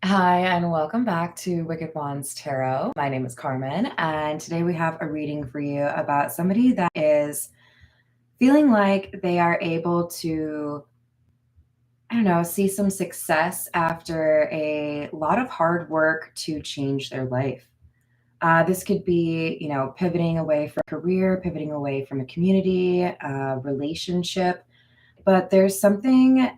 Hi, and welcome back to Wicked Wands Tarot. My name is Carmen, and today we have a reading for you about somebody that is feeling like they are able to, I don't know, see some success after a lot of hard work to change their life. This could be, pivoting away from a career, pivoting away from a community, a relationship, but there's something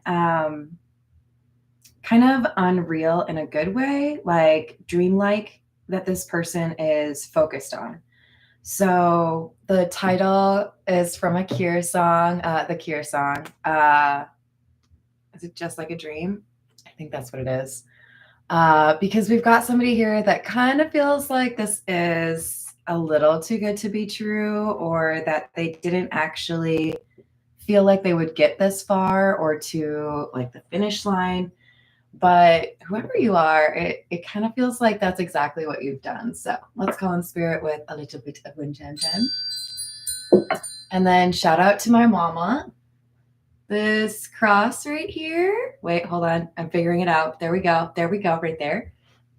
kind of unreal in a good way, like dreamlike, that this person is focused on. So the title is from a Cure song, the Cure song. Is it Just Like a Dream? I think that's what it is. Because we've got somebody here that kind of feels like this is a little too good to be true, or that they didn't actually feel like they would get this far or to like the finish line. But whoever you are, it kind of feels like that's exactly what you've done. So let's call in spirit with a little bit of wind chime chime. And then shout out to my mama. This cross right here. Wait, hold on. I'm figuring it out. There we go. There we go, right there.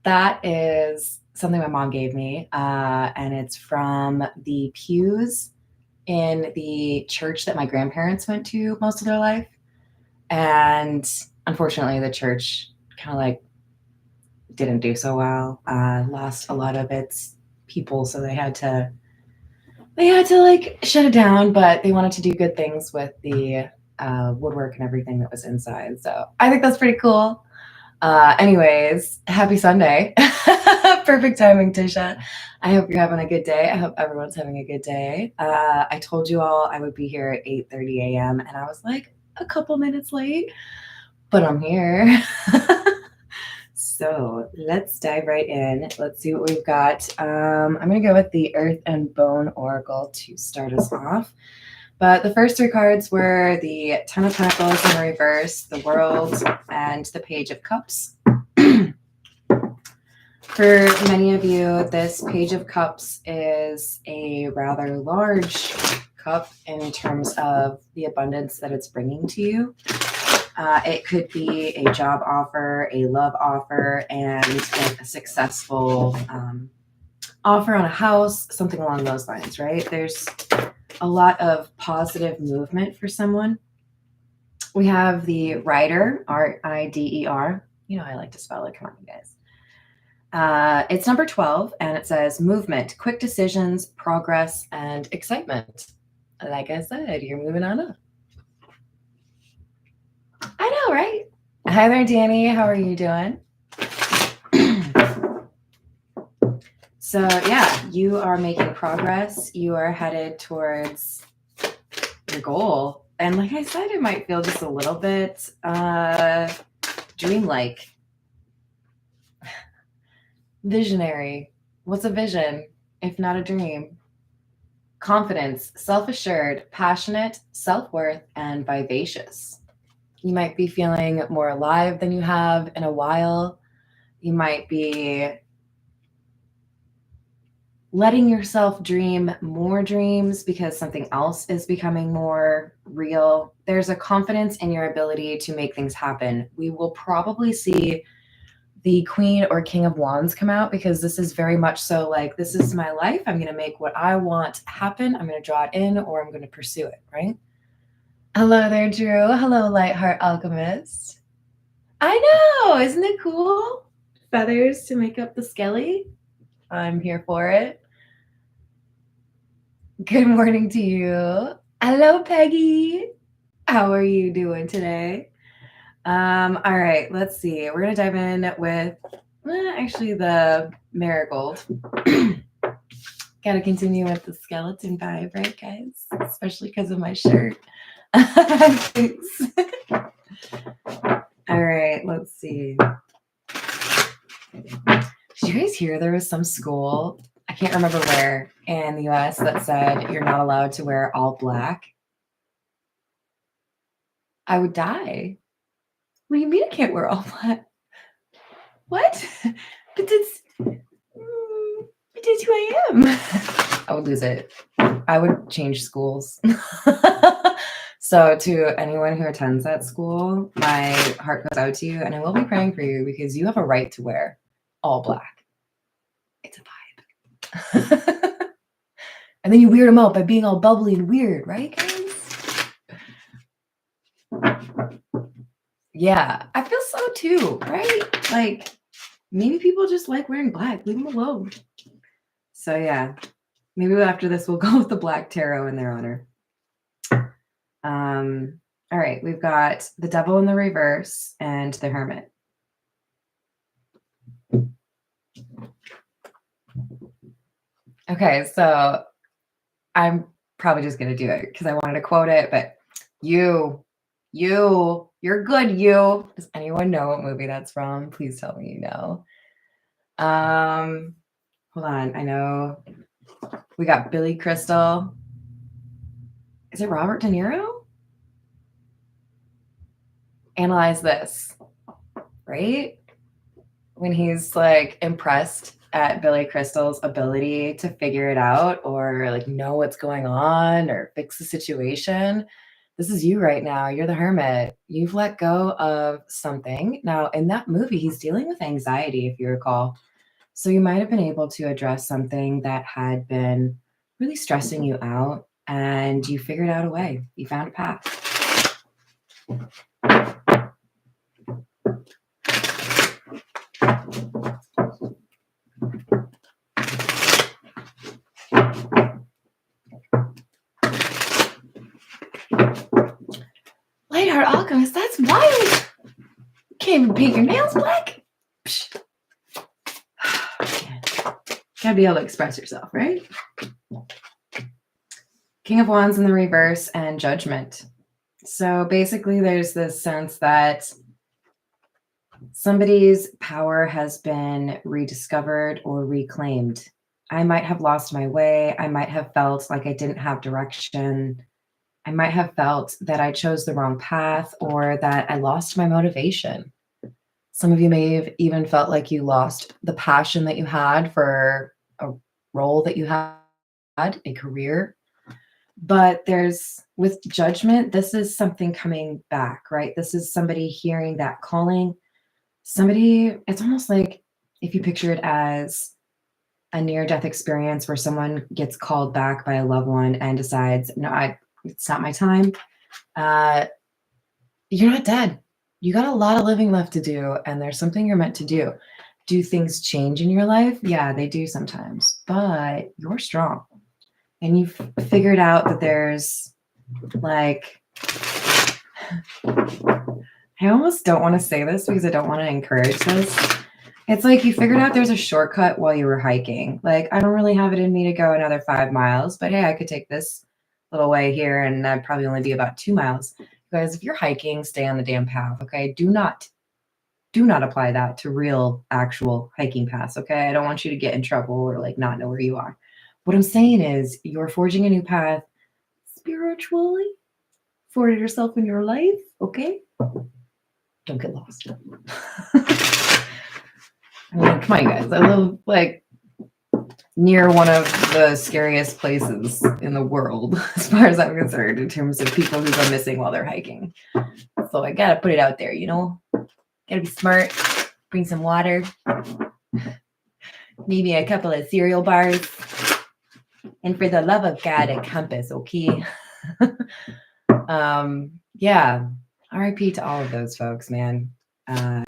That is something my mom gave me. And it's from the pews in the church that my grandparents went to most of their life. And unfortunately, the church kind of like didn't do so well, lost a lot of its people, so they had to like shut it down, but they wanted to do good things with the woodwork and everything that was inside. So I think that's pretty cool. Anyways, happy Sunday. Perfect timing, Tisha. I hope you're having a good day. I hope everyone's having a good day. I told you all I would be here at 8:30 a.m. and I was like a couple minutes late, but I'm here. So let's dive right in. Let's see what we've got. I'm going to go with the Earth and Bone Oracle to start us off. But the first three cards were the Ten of Pentacles in reverse, the World, and the Page of Cups. For many of you, this Page of Cups is a rather large cup in terms of the abundance that it's bringing to you. It could be a job offer, a love offer, and like a successful offer on a house, something along those lines, right? There's a lot of positive movement for someone. We have the Rider, R-I-D-E-R. You know I like to spell it. Come on, you guys. It's number 12, and it says movement, quick decisions, progress, and excitement. Like I said, you're moving on up. I know, right? Hi there, Danny. How are you doing? So yeah, you are making progress. You are headed towards your goal. And like I said, it might feel just a little bit dreamlike. Visionary. What's a vision if not a dream? Confidence, self-assured, passionate, self-worth, and vivacious. You might be feeling more alive than you have in a while. You might be letting yourself dream more dreams because something else is becoming more real. There's a confidence in your ability to make things happen. We will probably see the Queen or King of Wands come out because this is very much so like, this is my life. I'm going to make what I want happen. I'm going to draw it in, or I'm going to pursue it, right? Hello there, Drew. Hello, Lightheart Alchemist. I know, isn't it cool? Feathers to make up the skelly. I'm here for it. Good morning to you. Hello, Peggy. How are you doing today? All right, let's see. We're gonna dive in with actually the marigold. Gotta continue with the skeleton vibe, right, guys? Especially because of my shirt. Thanks. All right, let's see. Did you guys hear there was some school, I can't remember where, in the US that said you're not allowed to wear all black? I would die. What do you mean I can't wear all black? What? But it's who I am. I would lose it. I would change schools. So to anyone who attends that school, my heart goes out to you, and I will be praying for you because you have a right to wear all black. It's a vibe. And then you weird them out by being all bubbly and weird, right, guys? Yeah, I feel so too, right? Like, maybe people just like wearing black. Leave them alone. So yeah, maybe after this we'll go with the black tarot in their honor. All right, we've got the Devil in the reverse and the Hermit. Okay, so I'm probably just gonna do it because I wanted to quote it, but you're good, you. Does anyone know what movie that's from? Please tell me you know. Hold on, I know we got Billy Crystal. Is it Robert De Niro? Analyze this, right? When he's like impressed at Billy Crystal's ability to figure it out or like know what's going on or fix the situation. This is you right now. You're the hermit. You've let go of something. Now, in that movie, he's dealing with anxiety, if you recall. So you might have been able to address something that had been really stressing you out, and you figured out a way. You found a path. Lightheart Alchemist, that's wild. You can't even paint your nails black. Psh. Gotta be able to express yourself, right? King of Wands in the reverse and Judgment. So basically there's this sense that somebody's power has been rediscovered or reclaimed. I might have lost my way. I might have felt like I didn't have direction. I might have felt that I chose the wrong path or that I lost my motivation. Some of you may have even felt like you lost the passion that you had for a role that you had, a career. But with Judgment, this is something coming back, right? This is somebody hearing that calling. It's almost like if you picture it as a near-death experience where someone gets called back by a loved one and decides, no, it's not my time. You're not dead. You got a lot of living left to do, and there's something you're meant to do. Do things change in your life? Yeah, they do sometimes, but you're strong. And you've figured out that there's like, I almost don't want to say this because I don't want to encourage this. It's like you figured out there's a shortcut while you were hiking. Like, I don't really have it in me to go another 5 miles, but hey, I could take this little way here and I'd probably only be about 2 miles. Guys, if you're hiking, stay on the damn path, okay? Do not apply that to real, actual hiking paths, okay? I don't want you to get in trouble or like not know where you are. What I'm saying is you're forging a new path spiritually for yourself in your life, okay? Don't get lost. I mean, come on, guys. I live like near one of the scariest places in the world, as far as I'm concerned, in terms of people who go missing while they're hiking. So I gotta put it out there, you know? Gotta be smart, bring some water, maybe a couple of cereal bars, and for the love of God, a compass, okay? Yeah, RIP to all of those folks, man. You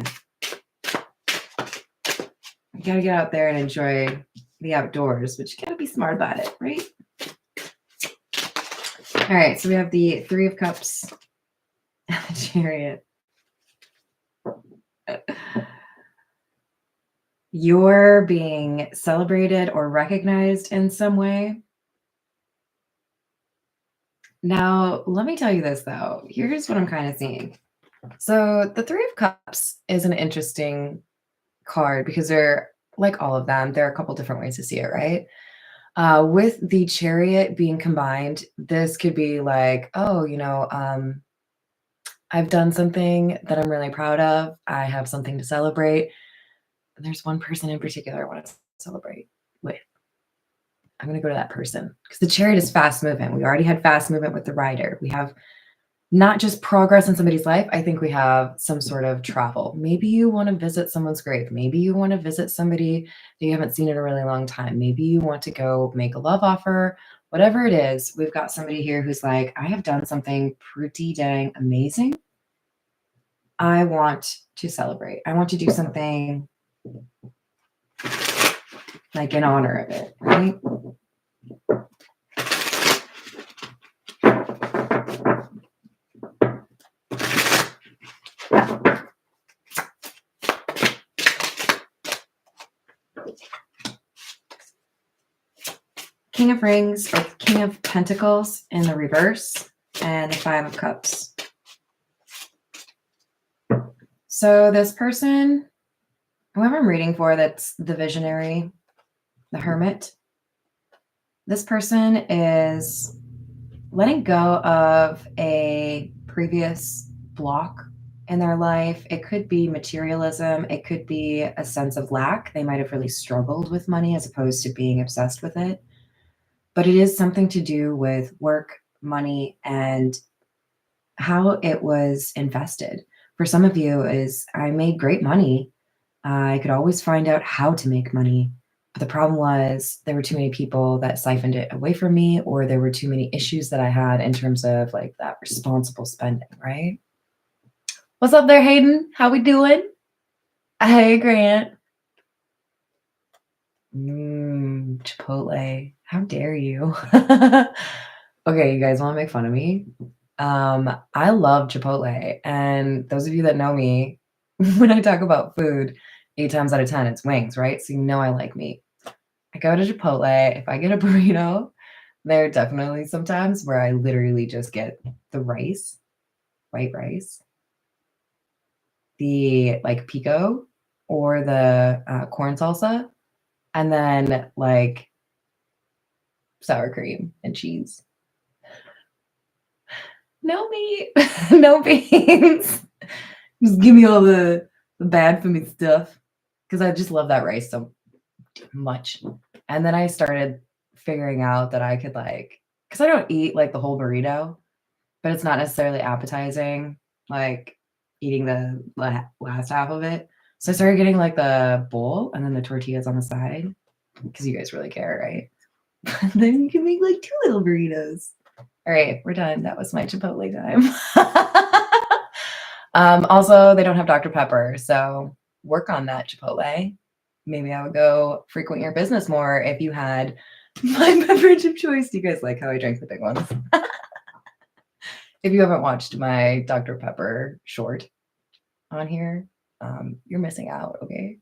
gotta get out there and enjoy the outdoors, but you gotta be smart about it, right? All right, so we have the Three of Cups and the Chariot. You're being celebrated or recognized in some way. Now, let me tell you this, though. Here's what I'm kind of seeing. So the Three of Cups is an interesting card because they're, like all of them, there are a couple different ways to see it, right? With the Chariot being combined, this could be like, oh, I've done something that I'm really proud of. I have something to celebrate. There's one person in particular I want to celebrate with. I'm going to go to that person because the Chariot is fast movement. We already had fast movement with the Rider. We have not just progress in somebody's life. I think we have some sort of travel. Maybe you want to visit someone's grave. Maybe you want to visit somebody that you haven't seen in a really long time. Maybe you want to go make a love offer. Whatever it is, we've got somebody here who's like, I have done something pretty dang amazing. I want to celebrate. I want to do something like in honor of it, right? King of Rings or King of Pentacles in the reverse and the Five of Cups. So this person, whoever I'm reading for, that's the visionary, the hermit, this person is letting go of a previous block in their life. It could be materialism. It could be a sense of lack. They might have really struggled with money as opposed to being obsessed with it. But it is something to do with work, money, and how it was invested. For some of you is, I made great money. I could always find out how to make money. But the problem was there were too many people that siphoned it away from me, or there were too many issues that I had in terms of like that responsible spending, right? What's up there, Hayden? How we doing? Hey, Grant. Chipotle. How dare you? Okay, you guys want to make fun of me? I love Chipotle. And those of you that know me, when I talk about food, 8 times out of 10, it's wings, right? So you know I like meat. I go to Chipotle. If I get a burrito, there are definitely some times where I literally just get the rice, white rice, the like pico or the corn salsa, and then like sour cream and cheese. No meat, no beans. Just give me all the bad for me stuff because I just love that rice so much. And then I started figuring out that I could like, because I don't eat like the whole burrito, but it's not necessarily appetizing, like eating the last half of it. So I started getting like the bowl and then the tortillas on the side because you guys really care, right? Then you can make like 2 little burritos. All right, we're done. That was my Chipotle time. Also, they don't have Dr. Pepper, so work on that, Chipotle. Maybe I would go frequent your business more if you had my beverage of choice. Do you guys like how I drank the big ones? If you haven't watched my Dr. Pepper short on here, you're missing out, okay?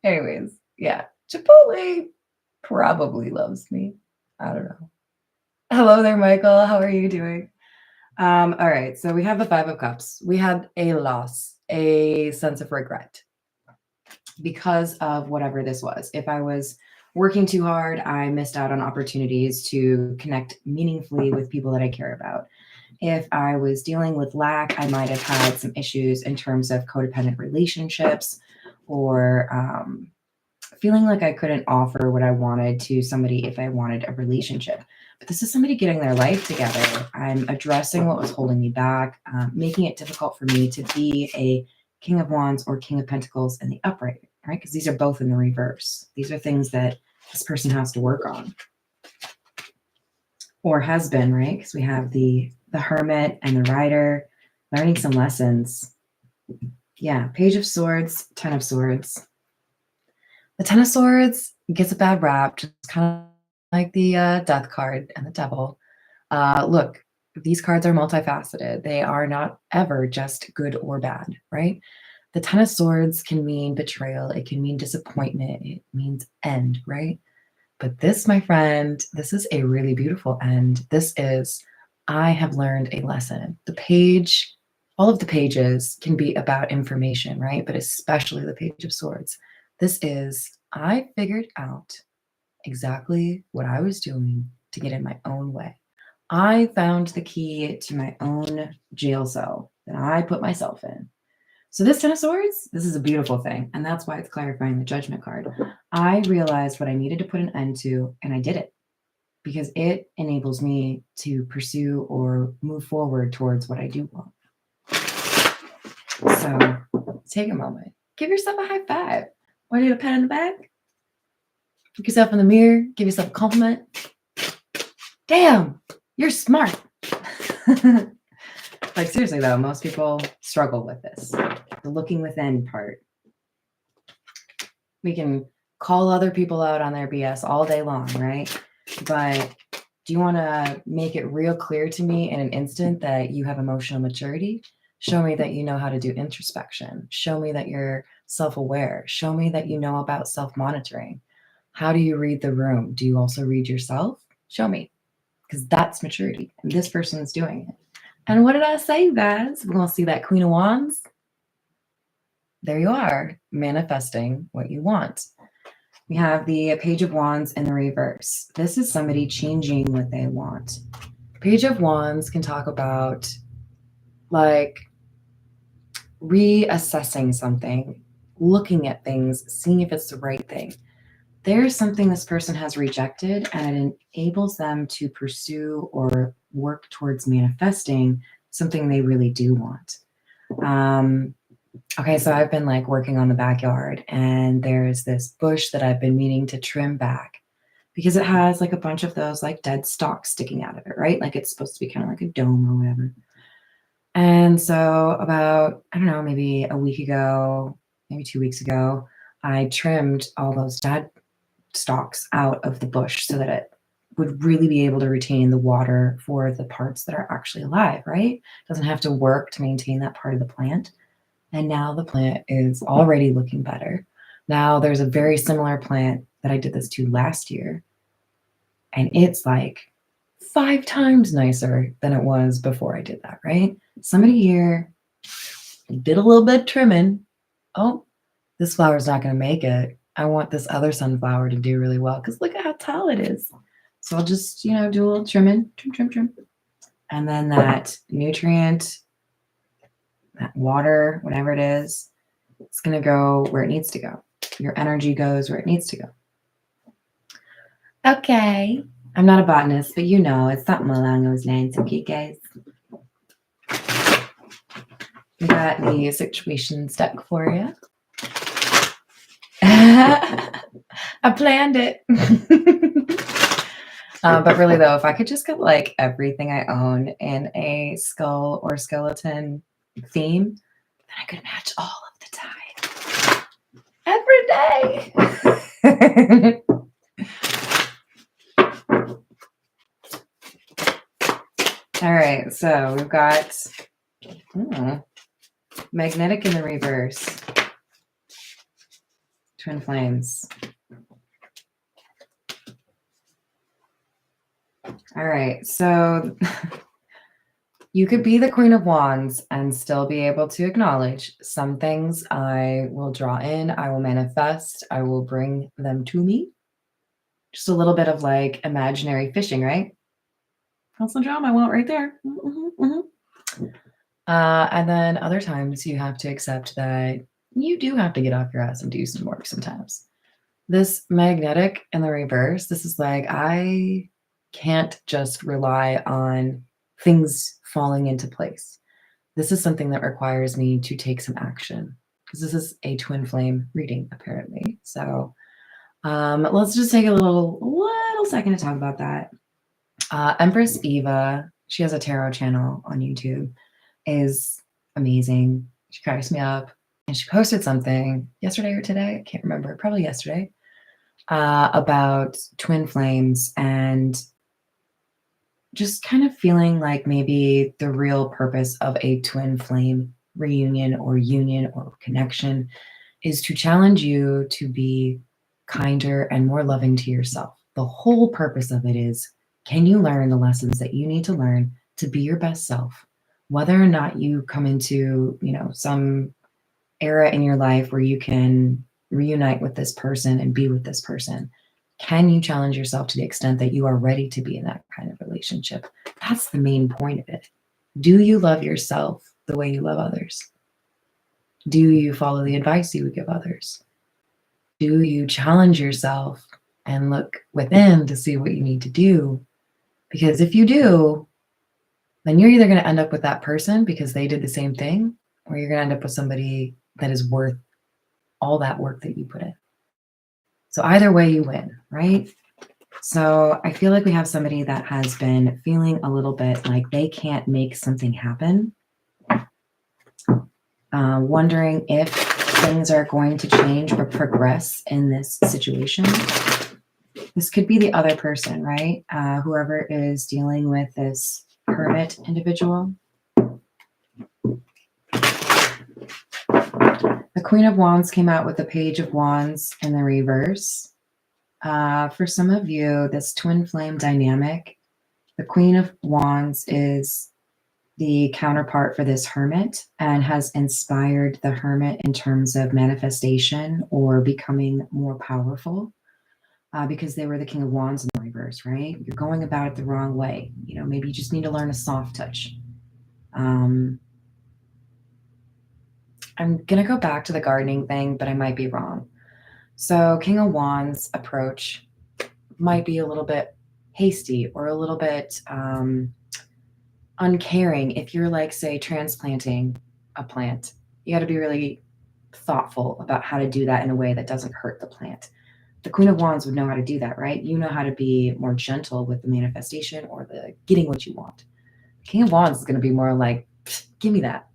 Anyways, yeah, Chipotle probably loves me. I don't know. Hello there, Michael. How are you doing? All right, so we have the Five of Cups. We had a loss, a sense of regret because of whatever this was. If I was working too hard, I missed out on opportunities to connect meaningfully with people that I care about. If I was dealing with lack, I might have had some issues in terms of codependent relationships or feeling like I couldn't offer what I wanted to somebody if I wanted a relationship. But this is somebody getting their life together. I'm addressing what was holding me back, making it difficult for me to be a King of Wands or King of Pentacles in the upright, right? Because these are both in the reverse. These are things that this person has to work on or has been, right? Because we have the Hermit and the Rider learning some lessons. Yeah, Page of Swords, 10 of Swords. The 10 of Swords gets a bad rap, just kind of like the Death card and the Devil. Look, these cards are multifaceted. They are not ever just good or bad, right? The 10 of Swords can mean betrayal. It can mean disappointment. It means end, right? But this, my friend, this is a really beautiful end. This is, I have learned a lesson. The page, all of the pages can be about information, right? But especially the Page of Swords. This is, I figured out exactly what I was doing to get in my own way. I found the key to my own jail cell that I put myself in. So this Ten of Swords, this is a beautiful thing. And that's why it's clarifying the Judgment card. I realized what I needed to put an end to, and I did it because it enables me to pursue or move forward towards what I do want. So take a moment. Give yourself a high five. Want to do a pat on the back? Look yourself in the mirror. Give yourself a compliment. Damn, you're smart. Like, seriously, though, most people struggle with this. The looking within part. We can call other people out on their BS all day long, right? But do you want to make it real clear to me in an instant that you have emotional maturity? Show me that you know how to do introspection. Show me that you're self-aware. Show me that you know about self-monitoring. How do you read the room? Do you also read yourself? Show me, because that's maturity. And this person is doing it. And what did I say, guys? We're going to see that Queen of Wands. There you are, manifesting what you want. We have the Page of Wands in the reverse. This is somebody changing what they want. Page of Wands can talk about like reassessing something, looking at things, seeing if it's the right thing. There's something this person has rejected, and it enables them to pursue or work towards manifesting something they really do want. Okay, so I've been like working on the backyard, and there's this bush that I've been meaning to trim back because it has like a bunch of those like dead stalks sticking out of it, right? Like it's supposed to be kind of like a dome or whatever. And so about, I don't know, maybe a week ago, maybe 2 weeks ago, I trimmed all those dead stalks out of the bush so that it would really be able to retain the water for the parts that are actually alive, right? It doesn't have to work to maintain that part of the plant. And now the plant is already looking better. Now there's a very similar plant that I did this to last year, and it's like 5 times nicer than it was before I did that, right? Somebody here did a little bit of trimming. Oh, this flower's not going to make it. I want this other sunflower to do really well because look at how tall it is. So I'll just, do a little trimming, trim. And then that nutrient, that water, whatever it is, it's going to go where it needs to go. Your energy goes where it needs to go. Okay. I'm not a botanist, but it's something along those lines. Okay, guys. We got the situations deck for you. I planned it. But really, though, if I could just get like everything I own in a skull or skeleton theme, then I could match all of the time. Every day. All right, so we've got magnetic in the reverse. Twin flames. All right, so you could be the Queen of Wands and still be able to acknowledge some things I will draw in, I will manifest, I will bring them to me. Just a little bit of like imaginary fishing, right? That's the job I want right there. And then other times you have to accept that you do have to get off your ass and do some work sometimes. This magnetic in the reverse, this is like, I can't just rely on things falling into place. This is something that requires me to take some action because this is a twin flame reading, apparently. So let's just take a little second to talk about that. Empress Eva, she has a tarot channel on YouTube, is amazing. She cracks me up. And she posted something yesterday or today, I can't remember, probably yesterday, about twin flames and just kind of feeling like maybe the real purpose of a twin flame reunion or union or connection is to challenge you to be kinder and more loving to yourself. The whole purpose of it is, can you learn the lessons that you need to learn to be your best self? Whether or not you come into, some era in your life where you can reunite with this person and be with this person, can you challenge yourself to the extent that you are ready to be in that kind of relationship? That's the main point of it. Do you love yourself the way you love others? Do you follow the advice you would give others? Do you challenge yourself and look within to see what you need to do? Because if you do, then you're either going to end up with that person because they did the same thing, or you're going to end up with somebody that is worth all that work that you put in. So either way, you win, right? So I feel like we have somebody that has been feeling a little bit like they can't make something happen, wondering if things are going to change or progress in this situation. This could be the other person, right? Whoever is dealing with this hermit individual. The Queen of Wands came out with the Page of Wands in the reverse. For some of you, this twin flame dynamic, the Queen of Wands is the counterpart for this hermit and has inspired the hermit in terms of manifestation or becoming more powerful, because they were the King of Wands in the reverse, right? You're going about it the wrong way. Maybe you just need to learn a soft touch. I'm going to go back to the gardening thing, but I might be wrong. So King of Wands approach might be a little bit hasty or a little bit uncaring. If you're like, say, transplanting a plant, you got to be really thoughtful about how to do that in a way that doesn't hurt the plant. The Queen of Wands would know how to do that, right? You know how to be more gentle with the manifestation or the getting what you want. King of Wands is going to be more like, give me that.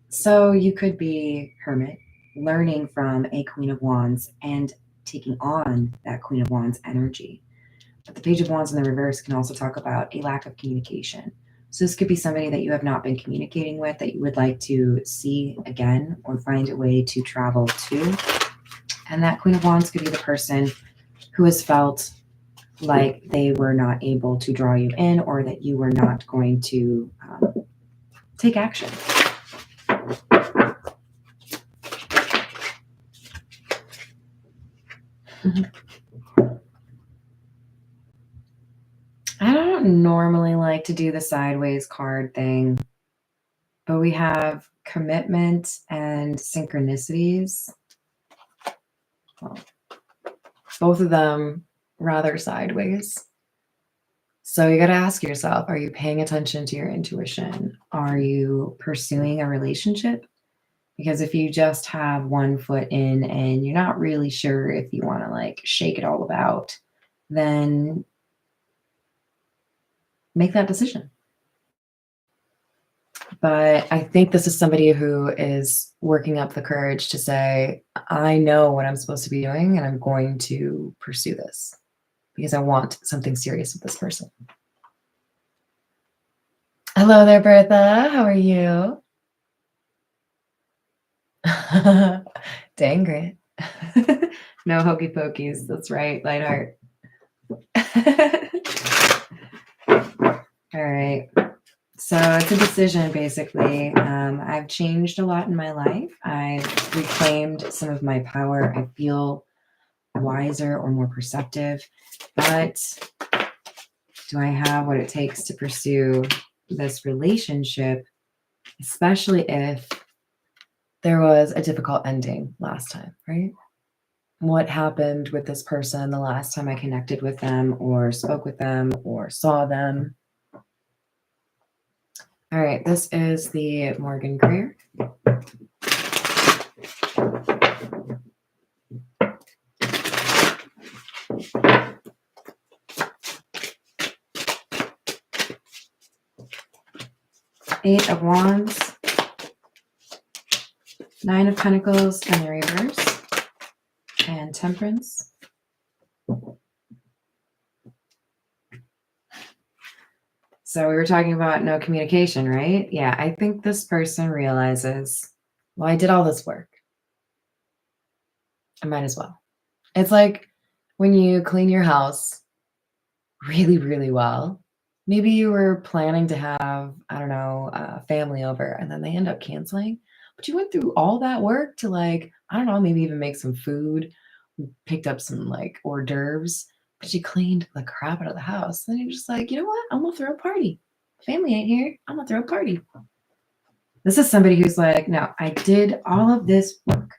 So you could be hermit, learning from a Queen of Wands and taking on that Queen of Wands energy. But the Page of Wands in the reverse can also talk about a lack of communication. So this could be somebody that you have not been communicating with that you would like to see again or find a way to travel to. And that Queen of Wands could be the person who has felt like they were not able to draw you in or that you were not going to take action. I don't normally like to do the sideways card thing, but we have commitment and synchronicities. Well, both of them rather sideways. So you got to ask yourself, are you paying attention to your intuition? Are you pursuing a relationship? Because if you just have one foot in and you're not really sure if you want to like shake it all about, then make that decision. But I think this is somebody who is working up the courage to say, I know what I'm supposed to be doing and I'm going to pursue this because I want something serious with this person. Hello there, Bertha. How are you? Dang great. No hokey pokies. That's right. Light heart. All right. So it's a decision, basically. I've changed a lot in my life. I've reclaimed some of my power. I feel wiser or more perceptive. But do I have what it takes to pursue this relationship, especially if there was a difficult ending last time, right? What happened with this person the last time I connected with them or spoke with them or saw them? All right, this is the Morgan Greer. Eight of Wands, Nine of Pentacles in the reverse, and Temperance. So we were talking about no communication, right? Yeah, I think this person realizes, well, I did all this work. I might as well. It's like when you clean your house really, really well. Maybe you were planning to have, I don't know, a family over and then they end up canceling. But you went through all that work to like, I don't know, maybe even make some food, picked up some like hors d'oeuvres, but you cleaned the crap out of the house. Then you're just like, you know what? I'm gonna throw a party. Family ain't here. I'm gonna throw a party. This is somebody who's like, no, I did all of this work.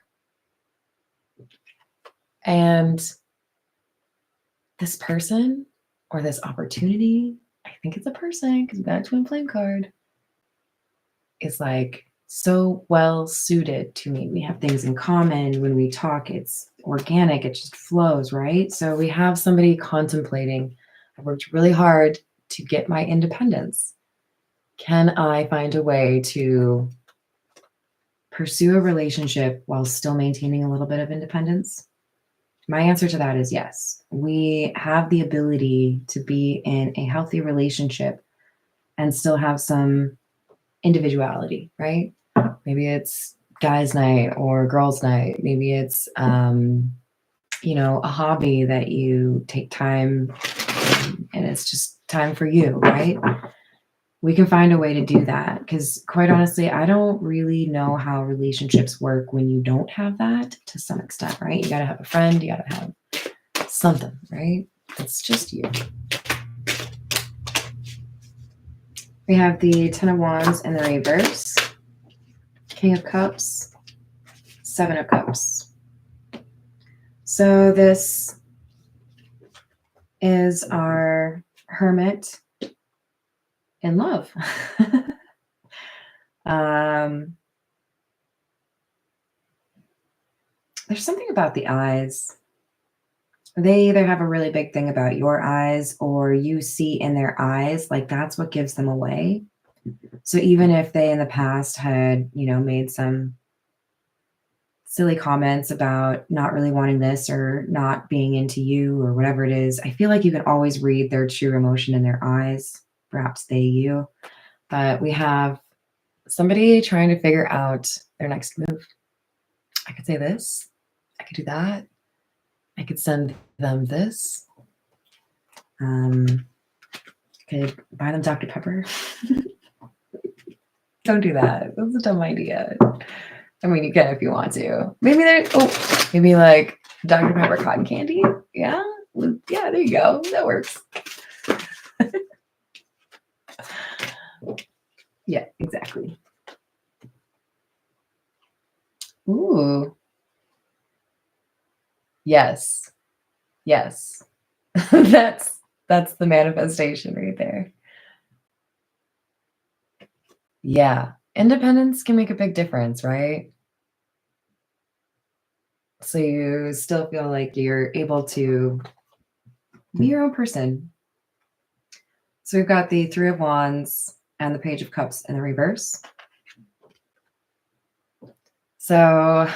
And this person or this opportunity, I think it's a person because we got a twin flame card, is like so well suited to me. We have things in common. When we talk, it's organic, it just flows, right? So we have somebody contemplating, I worked really hard to get my independence. Can I find a way to pursue a relationship while still maintaining a little bit of independence? My answer to that is yes. We have the ability to be in a healthy relationship and still have some individuality, right? Maybe it's guys' night or girls' night. Maybe it's, a hobby that you take time and it's just time for you, right? We can find a way to do that because, quite honestly, I don't really know how relationships work when you don't have that to some extent, right? You got to have a friend, you got to have something, right? It's just you. We have the Ten of Wands in the reverse, King of Cups, Seven of Cups. So this is our Hermit in love. There's something about the eyes. They either have a really big thing about your eyes or you see in their eyes, like that's what gives them away. So even if they in the past had, made some silly comments about not really wanting this or not being into you or whatever it is, I feel like you can always read their true emotion in their eyes, perhaps they, you. But we have somebody trying to figure out their next move. I could say this, I could do that. I could send them this. Could buy them Dr. Pepper. Don't do that. That's a dumb idea. I mean, you can if you want to. Maybe maybe like Dr. Pepper cotton candy. Yeah. Yeah, there you go. That works. Yeah, exactly. Ooh. Yes. Yes. That's the manifestation right there. Yeah. Independence can make a big difference, right? So you still feel like you're able to be your own person. So we've got the Three of Wands and the Page of Cups in the reverse. So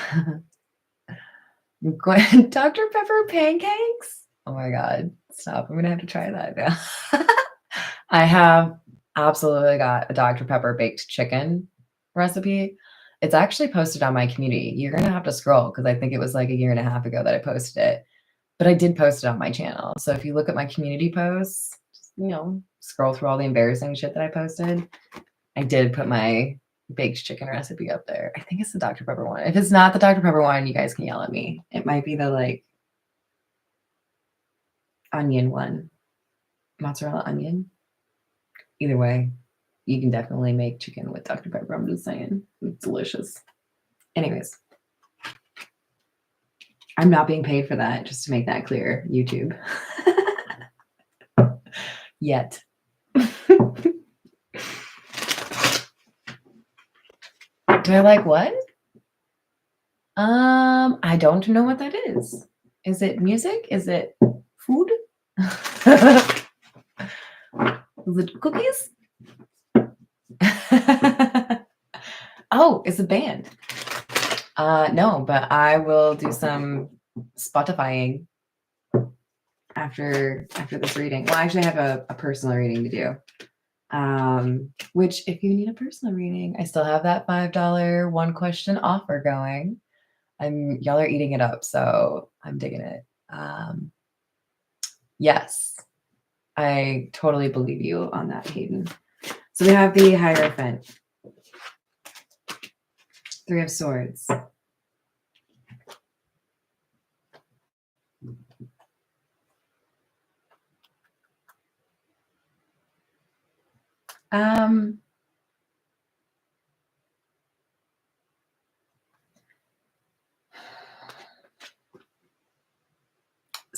Dr. Pepper pancakes? Oh my God. Stop. I'm going to have to try that now. I have absolutely got a Dr. Pepper baked chicken recipe. It's actually posted on my community. You're going to have to scroll because I think it was like a year and a half ago that I posted it. But I did post it on my channel. So if you look at my community posts, just, scroll through all the embarrassing shit that I posted. I did put my baked chicken recipe up there. I think it's the Dr. Pepper one. If it's not the Dr. Pepper one, you guys can yell at me. It might be the like onion one, mozzarella onion. Either way, you can definitely make chicken with Dr. Pepper. I'm just saying, it's delicious. Anyways, I'm not being paid for that, just to make that clear, YouTube. Yet. Do I like what? I don't know what that is. Is it music? Is it food? Is it cookies? Oh, it's a band. No, but I will do some Spotifying after this reading. Well, actually, I have a personal reading to do. Which if you need a personal reading, I still have that $5 one question offer going. Y'all are eating it up, so I'm digging it. Yes, I totally believe you on that, Hayden. So we have the Hierophant, Three of Swords.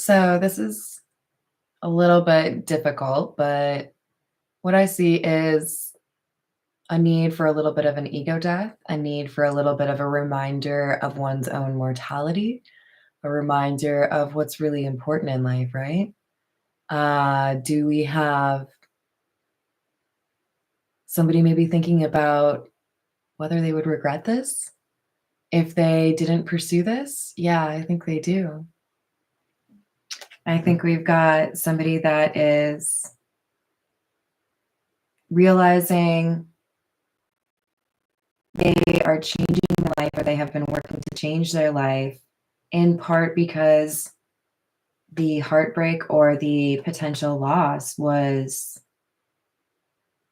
So this is a little bit difficult, but what I see is a need for a little bit of an ego death, a need for a little bit of a reminder of one's own mortality, a reminder of what's really important in life, right? Do we have somebody maybe thinking about whether they would regret this if they didn't pursue this? Yeah, I think they do. I think we've got somebody that is realizing they are changing their life, or they have been working to change their life, in part because the heartbreak or the potential loss was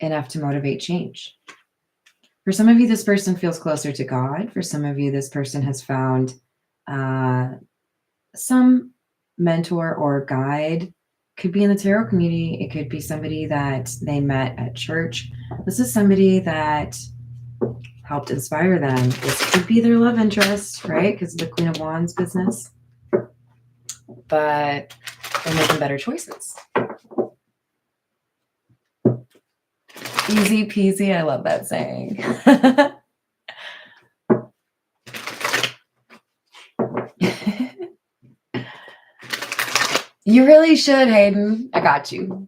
enough to motivate change. For some of you, this person feels closer to God. For some of you, this person has found some mentor or guide. Could be in the tarot community. It could be somebody that they met at church. This is somebody that helped inspire them. This could be their love interest, right? Because of the Queen of Wands business. But they're making better choices. Easy peasy. I love that saying. You really should, Hayden. I got you.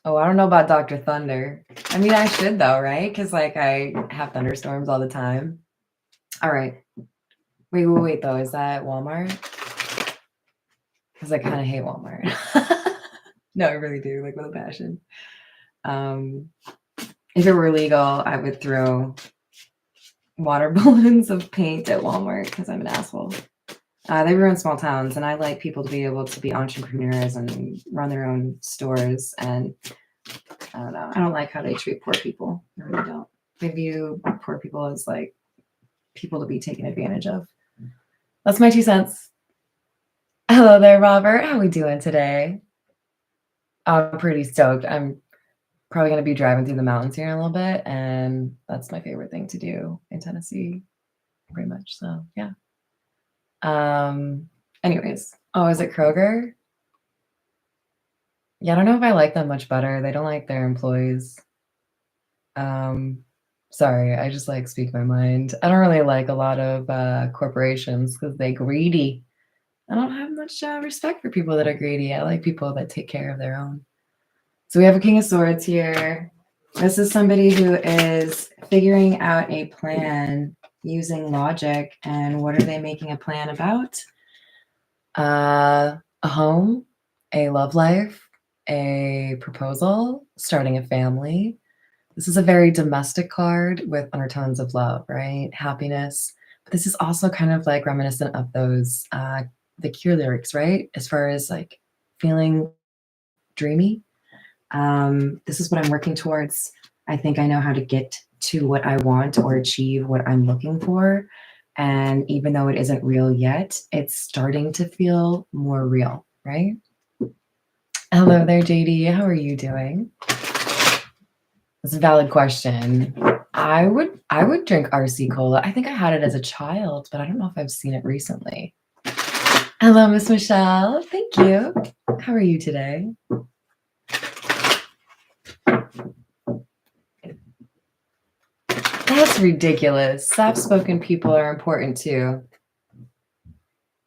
Oh, I don't know about Dr. Thunder. I mean, I should though, right? Because like I have thunderstorms all the time. All right. Wait though. Is that Walmart? Because I kind of hate Walmart. No, I really do, like with a passion. If it were legal, I would throw water balloons of paint at Walmart because I'm an asshole. They ruin small towns, and I like people to be able to be entrepreneurs and run their own stores. And I don't know. I don't like how they treat poor people. I really don't. They view poor people as like people to be taken advantage of. That's my 2 cents. Hello there, Robert. How we doing today? I'm pretty stoked. I'm probably going to be driving through the mountains here in a little bit, and that's my favorite thing to do in Tennessee, pretty much. So yeah. Anyways, oh, is it Kroger? Yeah, I don't know if I like them much better. They don't like their employees. Sorry, I just like speak my mind. I don't really like a lot of corporations because they're greedy. I don't have much respect for people that are greedy. I like people that take care of their own. So we have a King of Swords here. This is somebody who is figuring out a plan using logic. And what are they making a plan about? A home, a love life, a proposal, starting a family. This is a very domestic card with undertones of love, right? Happiness. But this is also kind of like reminiscent of those, the Cure lyrics, right? As far as like feeling dreamy. This is what I'm working towards. I think I know how to get to what I want or achieve what I'm looking for. And even though it isn't real yet, it's starting to feel more real, right? Hello there, JD. How are you doing? That's a valid question. I would drink RC Cola. I think I had it as a child, but I don't know if I've seen it recently. Hello, Miss Michelle. Thank you. How are you today? That's ridiculous. Soft-spoken people are important too.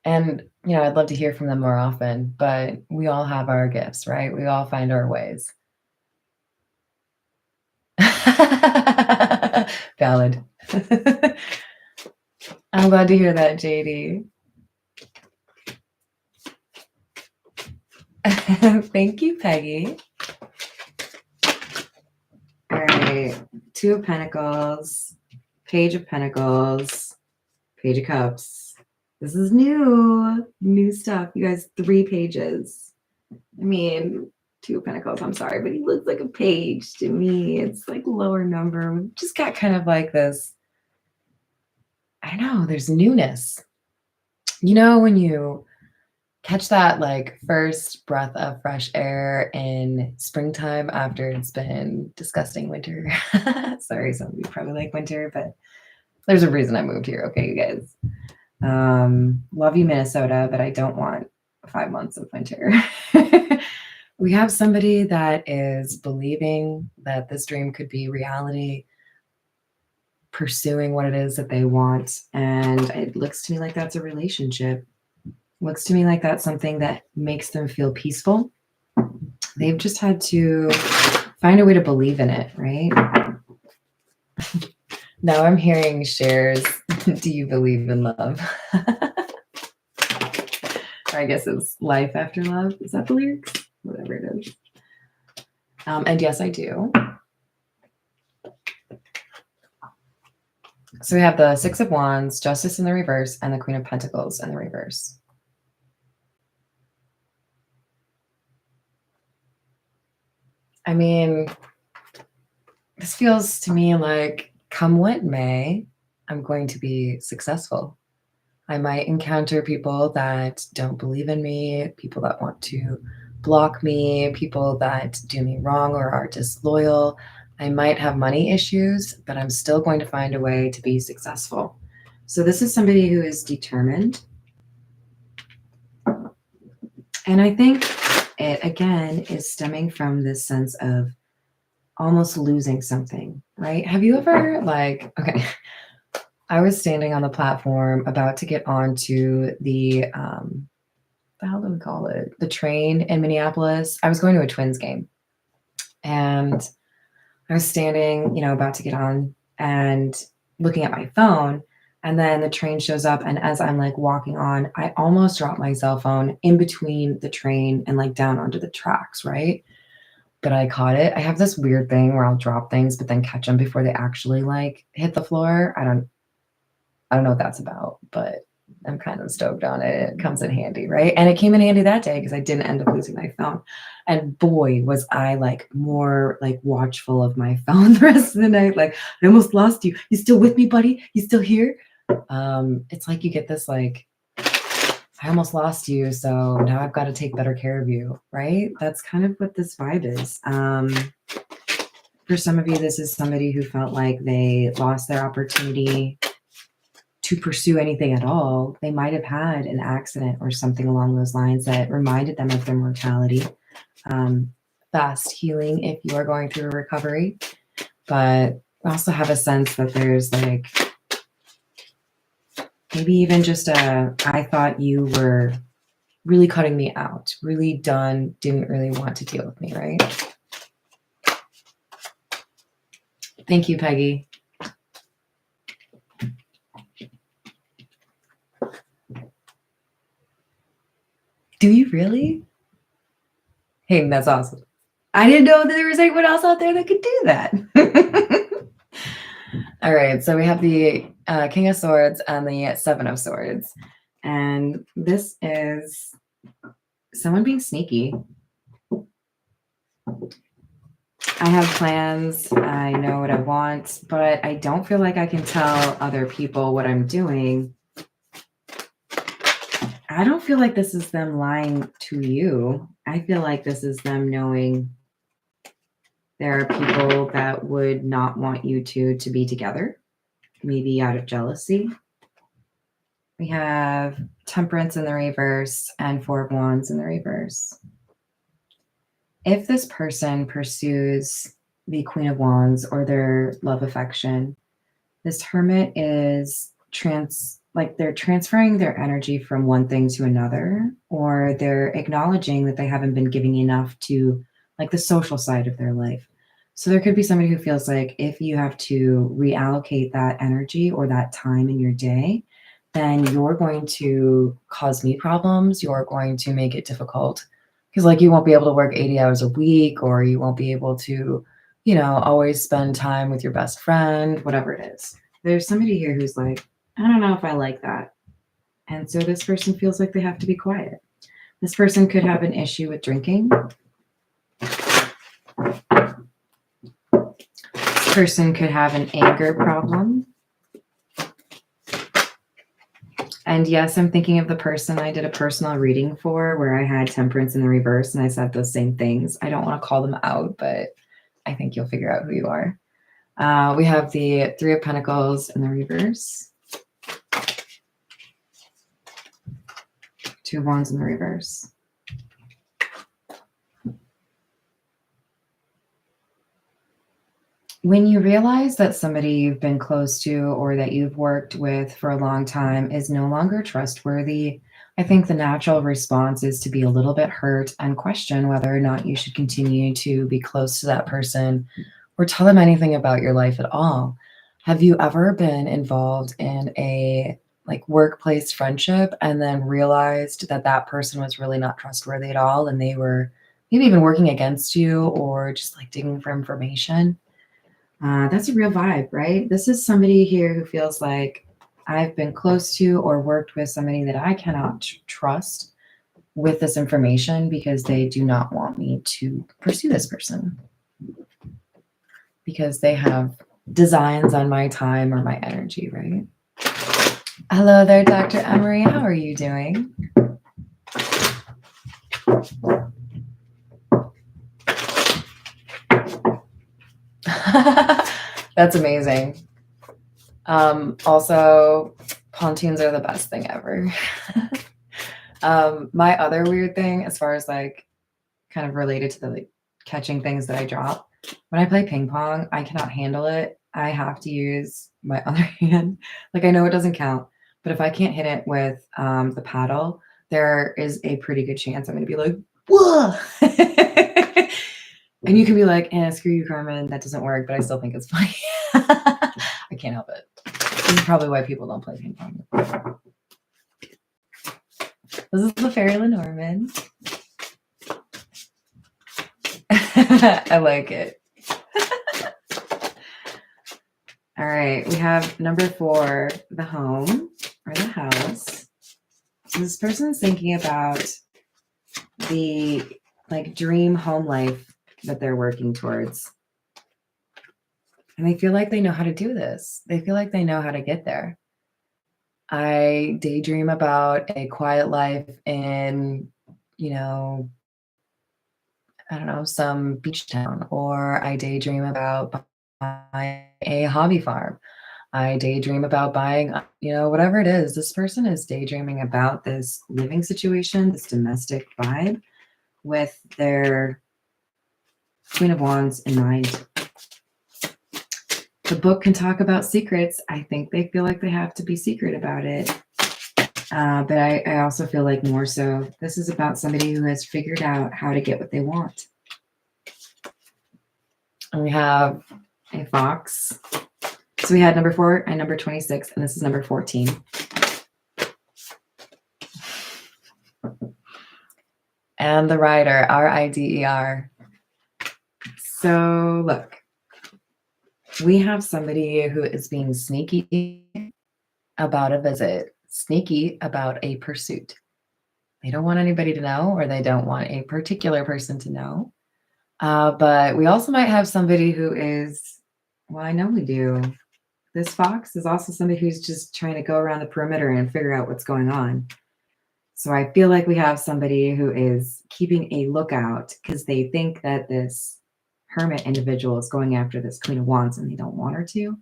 And, you know, I'd love to hear from them more often, but we all have our gifts, right? We all find our ways. Valid. I'm glad to hear that, JD. Thank you, Peggy. All right. 2 of Pentacles, Page of Pentacles, Page of Cups. This is new stuff. You guys, 3 pages. I mean, 2 of Pentacles, I'm sorry, but he looks like a page to me. It's like lower number. We've just got kind of like this, I don't know, there's newness. You know, when you catch that like first breath of fresh air in springtime after it's been disgusting winter. Sorry, some of you probably like winter, but there's a reason I moved here. Okay, you guys. Love you, Minnesota, but I don't want 5 months of winter. We have somebody that is believing that this dream could be reality, pursuing what it is that they want. And it looks to me like that's a relationship. Looks to me like that's something that makes them feel peaceful. They've just had to find a way to believe in it, right? Now I'm hearing shares. Do you believe in love? Or I guess it's life after love. Is that the lyrics? Whatever it is. And yes, I do. So we have the Six of Wands, Justice in the reverse, and the Queen of Pentacles in the reverse. I mean, this feels to me like, come what may, I'm going to be successful. I might encounter people that don't believe in me, people that want to block me, people that do me wrong or are disloyal. I might have money issues, but I'm still going to find a way to be successful. So this is somebody who is determined. And I think it, again, is stemming from this sense of almost losing something, right? Have you ever, like, okay, I was standing on the platform about to get onto the, how do we call it? The train in Minneapolis. I was going to a Twins game and I was standing, you know, about to get on and looking at my phone. And then the train shows up. And as I'm like walking on, I almost dropped my cell phone in between the train and like down onto the tracks, right? But I caught it. I have this weird thing where I'll drop things, but then catch them before they actually like hit the floor. I don't know what that's about, but I'm kind of stoked on it. It comes in handy, right? And it came in handy that day because I didn't end up losing my phone. And boy, was I like more like watchful of my phone the rest of the night. Like, I almost lost you. You still with me, buddy? You still here? It's like you get this like, I almost lost you, so now I've got to take better care of you, right? That's kind of what this vibe is. For some of you, this is somebody who felt like they lost their opportunity to pursue anything at all. They might have had an accident or something along those lines that reminded them of their mortality. Fast healing if you are going through a recovery, but I also have a sense that there's like maybe even just I thought you were really cutting me out, really done, didn't really want to deal with me, right? Thank you, Peggy. Do you really? Hey, that's awesome. I didn't know that there was anyone else out there that could do that. All right, so we have the King of Swords and the Seven of Swords. And this is someone being sneaky. I have plans, I know what I want, but I don't feel like I can tell other people what I'm doing. I don't feel like this is them lying to you. I feel like this is them knowing there are people that would not want you two to be together, maybe out of jealousy. We have Temperance in the reverse and Four of Wands in the reverse. If this person pursues the Queen of Wands or their love affection, this Hermit is they're transferring their energy from one thing to another, or they're acknowledging that they haven't been giving enough to like the social side of their life. So there could be somebody who feels like if you have to reallocate that energy or that time in your day, then you're going to cause me problems. You're going to make it difficult because like you won't be able to work 80 hours a week, or you won't be able to, you know, always spend time with your best friend, whatever it is. There's somebody here who's like, I don't know if I like that. And so this person feels like they have to be quiet. This person could have an issue with drinking. This person could have an anger problem. And yes, I'm thinking of the person I did a personal reading for where I had Temperance in the reverse and I said those same things. I don't want to call them out, but I think you'll figure out who you are. We have the Three of Pentacles in the reverse. Two of Wands in the reverse. When you realize that somebody you've been close to or that you've worked with for a long time is no longer trustworthy, I think the natural response is to be a little bit hurt and question whether or not you should continue to be close to that person or tell them anything about your life at all. Have you ever been involved in a like workplace friendship and then realized that that person was really not trustworthy at all and they were maybe even working against you or just like digging for information? That's a real vibe, right? This is somebody here who feels like I've been close to or worked with somebody that I cannot trust with this information because they do not want me to pursue this person because they have designs on my time or my energy, right? Hello there, Dr. Emery. How are you doing? That's amazing. Also, pontoons are the best thing ever. My other weird thing, as far as like kind of related to the like catching things that I drop, when I play ping pong, I cannot handle it. I have to use my other hand. Like I know it doesn't count, but if I can't hit it with the paddle, there is a pretty good chance I'm going to be like, whoa. And you can be like, screw you, Carmen. That doesn't work, but I still think it's funny. I can't help it. This is probably why people don't play ping pong. This is the Fairy Lenormand. I like it. All right, we have number 4, the home or the house. So this person is thinking about the like dream home life that they're working towards. And they feel like they know how to do this. They feel like they know how to get there. I daydream about a quiet life in, you know, I don't know, some beach town, or I daydream about buying a hobby farm. I daydream about buying, whatever it is. This person is daydreaming about this living situation, this domestic vibe with their Queen of Wands in mind. The book can talk about secrets. I think they feel like they have to be secret about it. But I also feel like more so, this is about somebody who has figured out how to get what they want. And we have a fox. So we had number 4 and number 26, and this is number 14. And the rider, R-I-D-E-R. So look, we have somebody who is being sneaky about a visit, sneaky about a pursuit. They don't want anybody to know, or they don't want a particular person to know. But we also might have somebody who is, well, I know we do. This fox is also somebody who's just trying to go around the perimeter and figure out what's going on. So I feel like we have somebody who is keeping a lookout because they think that this hermit individual is going after this Queen of Wands and they don't want her to.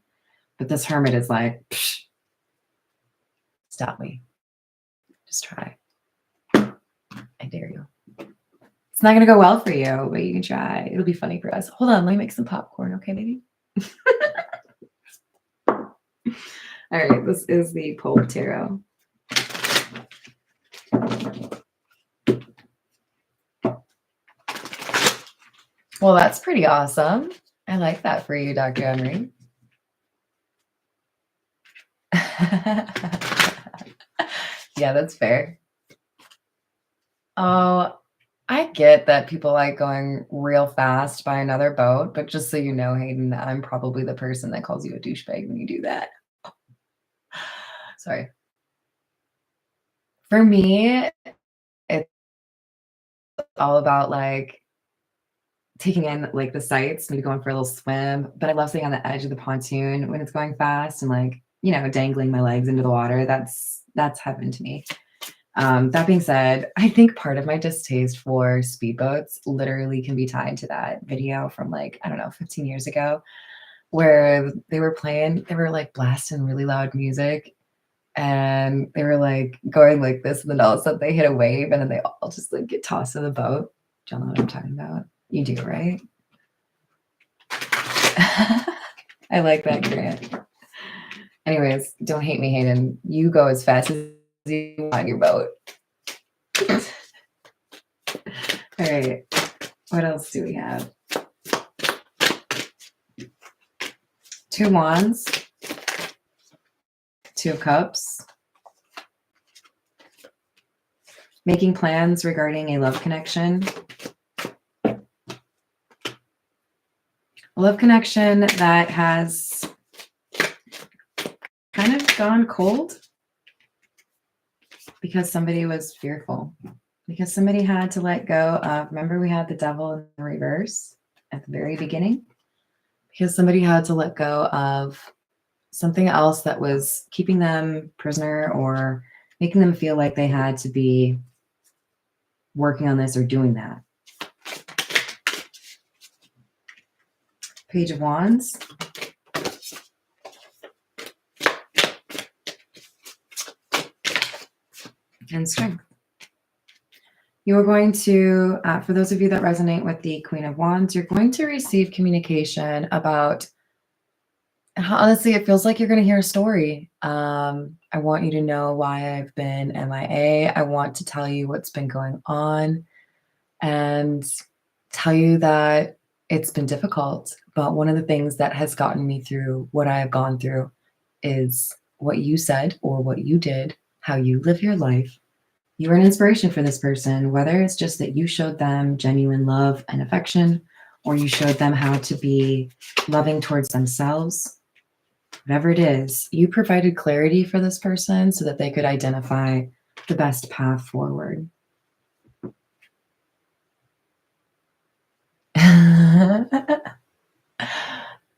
But this hermit is like, psh, stop me. Just try. I dare you. It's not going to go well for you, but you can try. It'll be funny for us. Hold on. Let me make some popcorn. Okay, baby? All right. This is the Pole Tarot. Well, that's pretty awesome. I like that for you, Dr. Emery. Yeah, that's fair. Oh, I get that people like going real fast by another boat, but just so you know, Hayden, I'm probably the person that calls you a douchebag when you do that. Sorry. For me, it's all about like taking in like the sights, maybe going for a little swim, but I love sitting on the edge of the pontoon when it's going fast and like, dangling my legs into the water. That's heaven to me. That being said, I think part of my distaste for speedboats literally can be tied to that video from like, I don't know, 15 years ago, where they were like blasting really loud music and they were like going like this, and then all of a sudden they hit a wave, and then they all just like get tossed in the boat. Do you know what I'm talking about? You do, right? I like that, Grant. Anyways, don't hate me, Hayden. You go as fast as you want on your boat. All right. What else do we have? 2 wands, 2 cups. Making plans regarding a love connection. A love connection that has kind of gone cold because somebody was fearful. Because somebody had to let go of, remember we had the devil in the reverse at the very beginning? Because somebody had to let go of something else that was keeping them prisoner or making them feel like they had to be working on this or doing that. Page of Wands. And Strength. You are going to, for those of you that resonate with the Queen of Wands, you're going to receive communication about how, honestly, it feels like you're going to hear a story. I want you to know why I've been MIA. I want to tell you what's been going on and tell you that it's been difficult. But one of the things that has gotten me through what I have gone through is what you said or what you did, how you live your life. You are an inspiration for this person, whether it's just that you showed them genuine love and affection, or you showed them how to be loving towards themselves. Whatever it is, you provided clarity for this person so that they could identify the best path forward.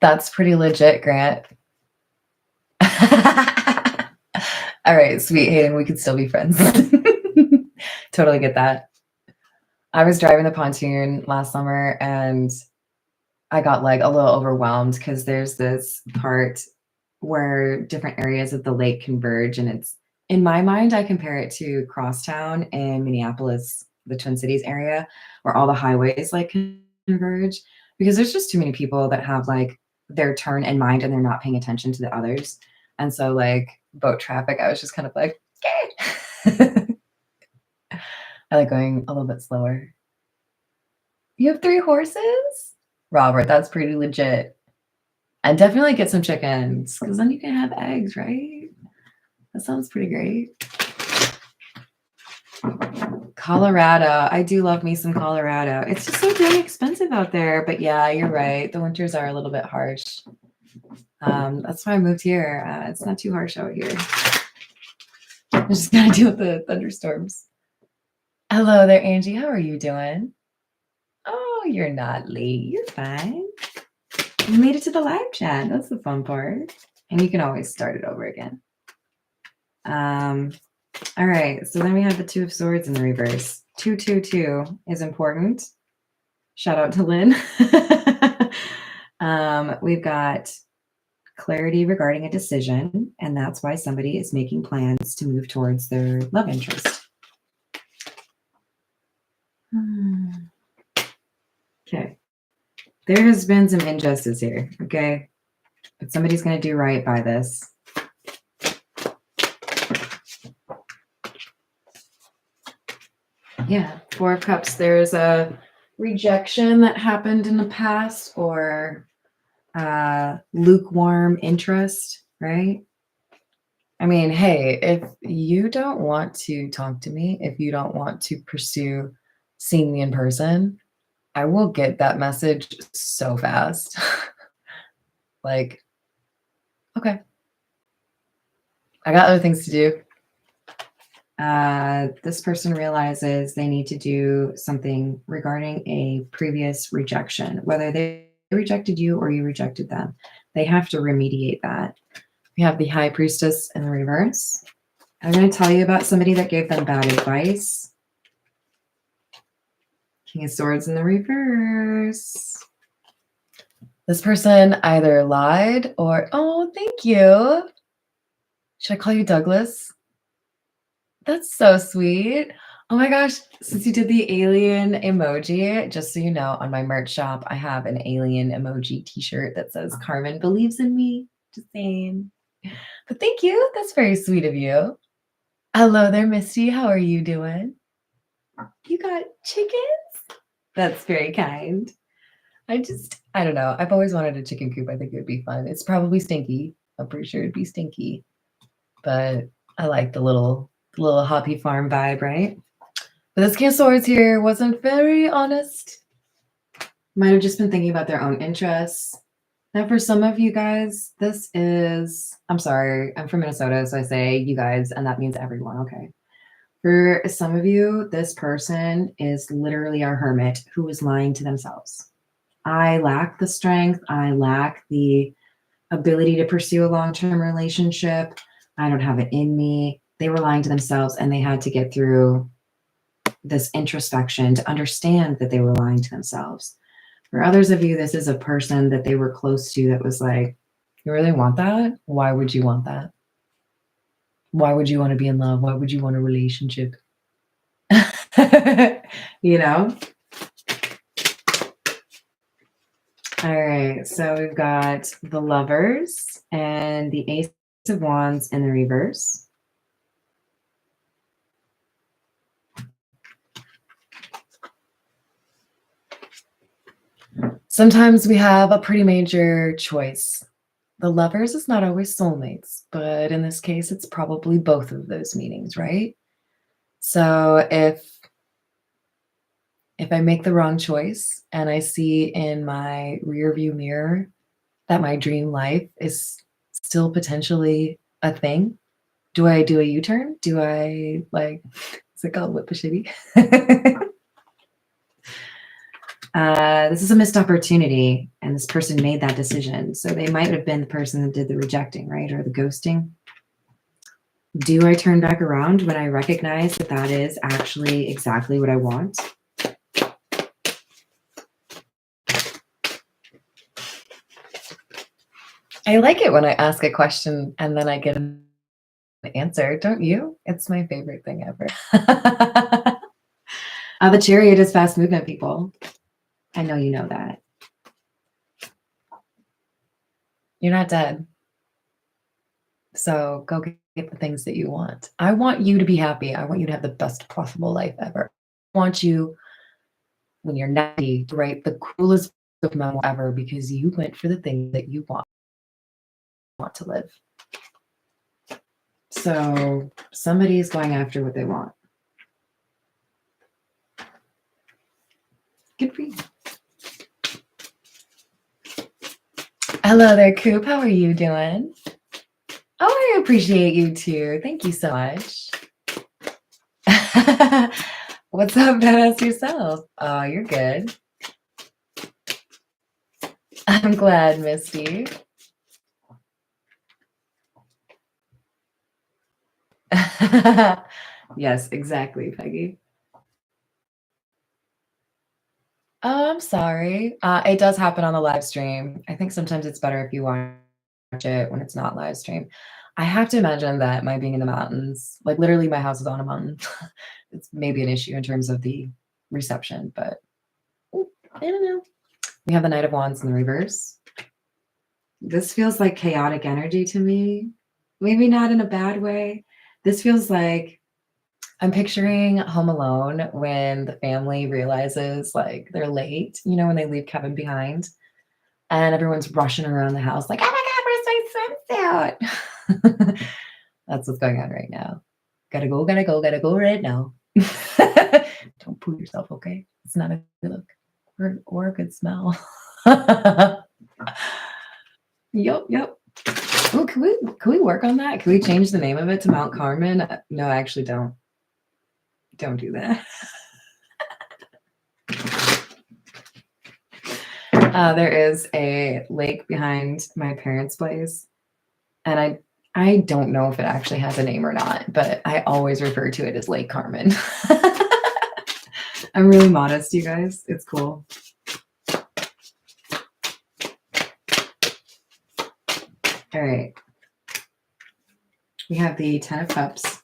That's pretty legit, Grant. All right, sweet Hayden, we could still be friends. Totally get that. I was driving the pontoon last summer and I got like a little overwhelmed because there's this part where different areas of the lake converge, and it's, in my mind, I compare it to Crosstown in Minneapolis, the Twin Cities area, where all the highways like converge, because there's just too many people that have like their turn in mind and they're not paying attention to the others. And so like boat traffic, I was just kind of like, okay. I like going a little bit slower. You have 3 horses? Robert, that's pretty legit. And definitely get some chickens, because then you can have eggs, right? That sounds pretty great. Colorado. I do love me some Colorado. It's just so dang expensive out there. But yeah, you're right. The winters are a little bit harsh. That's why I moved here. It's not too harsh out here. I just gotta deal with the thunderstorms. Hello there, Angie. How are you doing? Oh, you're not late. You're fine. You made it to the live chat. That's the fun part. And you can always start it over again. All right. So then we have the 2 of Swords in the reverse. 222 is important. Shout out to Lynn. We've got clarity regarding a decision, and that's why somebody is making plans to move towards their love interest. Okay. There has been some injustice here, okay? But somebody's going to do right by this. Yeah, 4 of Cups. There's a rejection that happened in the past, or lukewarm interest, right? I mean, hey, if you don't want to talk to me, if you don't want to pursue seeing me in person, I will get that message so fast. Like, okay, I got other things to do. This person realizes they need to do something regarding a previous rejection, whether they rejected you or you rejected them. They have to remediate that. We have the High Priestess in the reverse. I'm going to tell you about somebody that gave them bad advice. King of Swords in the reverse. This person either lied or, oh, thank you. Should I call you Douglas? That's so sweet. Oh my gosh, since you did the alien emoji, just so you know, on my merch shop, I have an alien emoji t-shirt that says Carmen believes in me. Just saying. But thank you. That's very sweet of you. Hello there, Misty. How are you doing? You got chickens? That's very kind. I don't know. I've always wanted a chicken coop. I think it would be fun. It's probably stinky. I'm pretty sure it'd be stinky, but I like the little Hoppy Farm vibe, right? But this King of Swords here wasn't very honest. Might have just been thinking about their own interests. Now, for some of you guys, this is, I'm sorry, I'm from Minnesota, so I say you guys, and that means everyone, okay? For some of you, this person is literally a hermit who is lying to themselves. I lack the strength. I lack the ability to pursue a long-term relationship. I don't have it in me. They were lying to themselves, and they had to get through this introspection to understand that they were lying to themselves. For others of you, this is a person that they were close to that was like, you really want that? Why would you want that? Why would you want to be in love? Why would you want a relationship? You know? All right, so we've got the Lovers and the Ace of Wands in the reverse. Sometimes we have a pretty major choice. The Lovers is not always soulmates, but in this case, it's probably both of those meanings, right? So if I make the wrong choice and I see in my rear view mirror that my dream life is still potentially a thing, do I do a U-turn? Do I is it called whip a shitty? This is a missed opportunity, and this person made that decision. So they might have been the person that did the rejecting, right? Or the ghosting. Do I turn back around when I recognize that that is actually exactly what I want? I like it when I ask a question and then I get an answer, don't you? It's my favorite thing ever. The Chariot is fast movement, people. I know you know that. You're not dead. So go get the things that you want. I want you to be happy. I want you to have the best possible life ever. I want you, when you're 90, to write the coolest book memo ever because you went for the thing that you want to live. So somebody's going after what they want. Good for you. Hello there, Coop. How are you doing? Oh, I appreciate you too. Thank you so much. What's up, badass yourself? Oh, you're good. I'm glad, Misty. Yes, exactly, Peggy. Oh, I'm sorry. It does happen on the live stream. I think sometimes it's better if you watch it when it's not live stream. I have to imagine that my being in the mountains, like literally my house is on a mountain. It's maybe an issue in terms of the reception, but I don't know. We have the Knight of Wands in the reverse. This feels like chaotic energy to me. Maybe not in a bad way. This feels like I'm picturing Home Alone when the family realizes like they're late, you know, when they leave Kevin behind and everyone's rushing around the house like, oh my God, where's my swimsuit? That's what's going on right now. Gotta go right now. Don't poo yourself, okay? It's not a good look or a good smell. Yep. Oh, can we work on that? Can we change the name of it to Mount Carmen? No, I actually don't. Don't do that. There is a lake behind my parents' place, and I don't know if it actually has a name or not, but I always refer to it as Lake Carmen. I'm really modest, you guys. It's cool. All right. We have the Ten of Cups.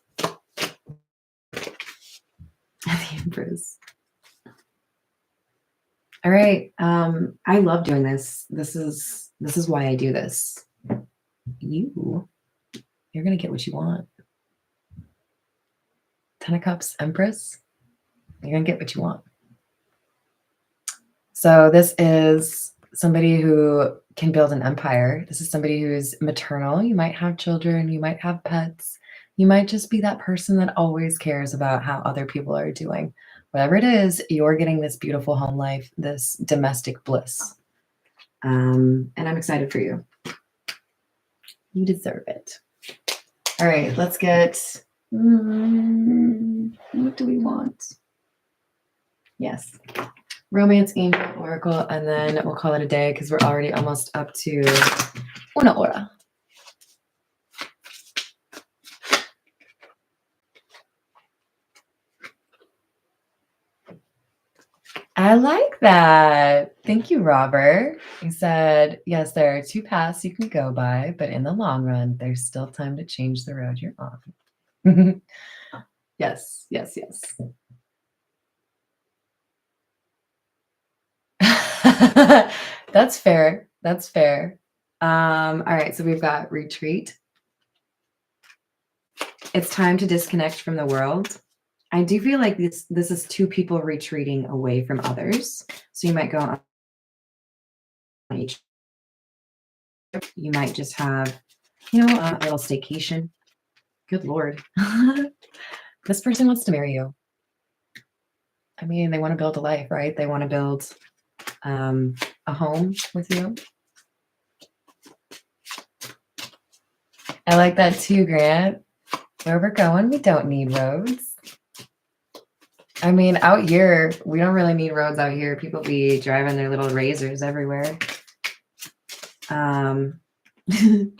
And the Empress. All right. I love doing this. This is why I do this. You're gonna get what you want. Ten of Cups, Empress. You're gonna get what you want. So this is somebody who can build an empire. This is somebody who's maternal. You might have children, you might have pets. You might just be that person that always cares about how other people are doing. Whatever it is, you're getting this beautiful home life, this domestic bliss. And I'm excited for you. You deserve it. All right, let's get, what do we want? Yes. Romance, Angel, Oracle, and then we'll call it a day because we're already almost up to una hora. I like that. Thank you, Robert. He said, yes, there are two paths you can go by, but in the long run, there's still time to change the road you're on. Yes, yes, yes. That's fair. That's fair. All right, so we've got retreat. It's time to disconnect from the world. I do feel like this is two people retreating away from others. So you might go on each. You might just have, a little staycation. Good Lord. This person wants to marry you. I mean, they want to build a life, right? They want to build a home with you. I like that too, Grant. Where we're going, we don't need roads. I mean, out here, we don't really need roads out here. People be driving their little razors everywhere.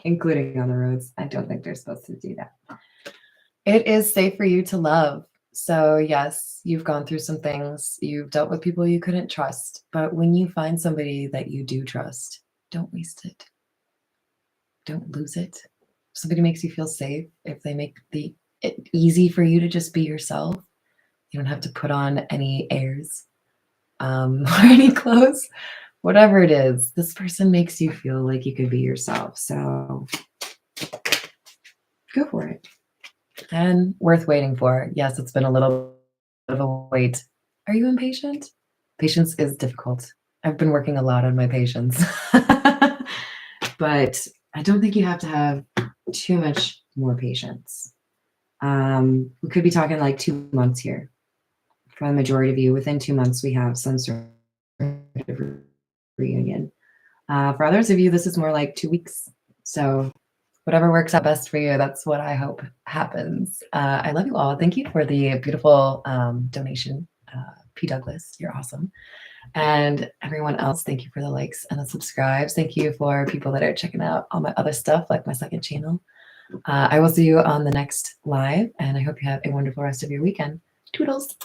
Including on the roads. I don't think they're supposed to do that. It is safe for you to love. So yes, you've gone through some things. You've dealt with people you couldn't trust. But when you find somebody that you do trust, don't waste it. Don't lose it. If somebody makes you feel safe, if they make it easy for you to just be yourself, you don't have to put on any airs or any clothes. Whatever it is, this person makes you feel like you could be yourself. So go for it. And worth waiting for. Yes, it's been a little bit of a wait. Are you impatient? Patience is difficult. I've been working a lot on my patience. But I don't think you have to have too much more patience. We could be talking like 2 months here. For the majority of you, within 2 months, we have some sort of reunion. For others of you, this is more like 2 weeks. So whatever works out best for you, that's what I hope happens. I love you all. Thank you for the beautiful donation. P. Douglas, you're awesome. And everyone else, thank you for the likes and the subscribes. Thank you for people that are checking out all my other stuff, like my second channel. I will see you on the next live, and I hope you have a wonderful rest of your weekend. Toodles.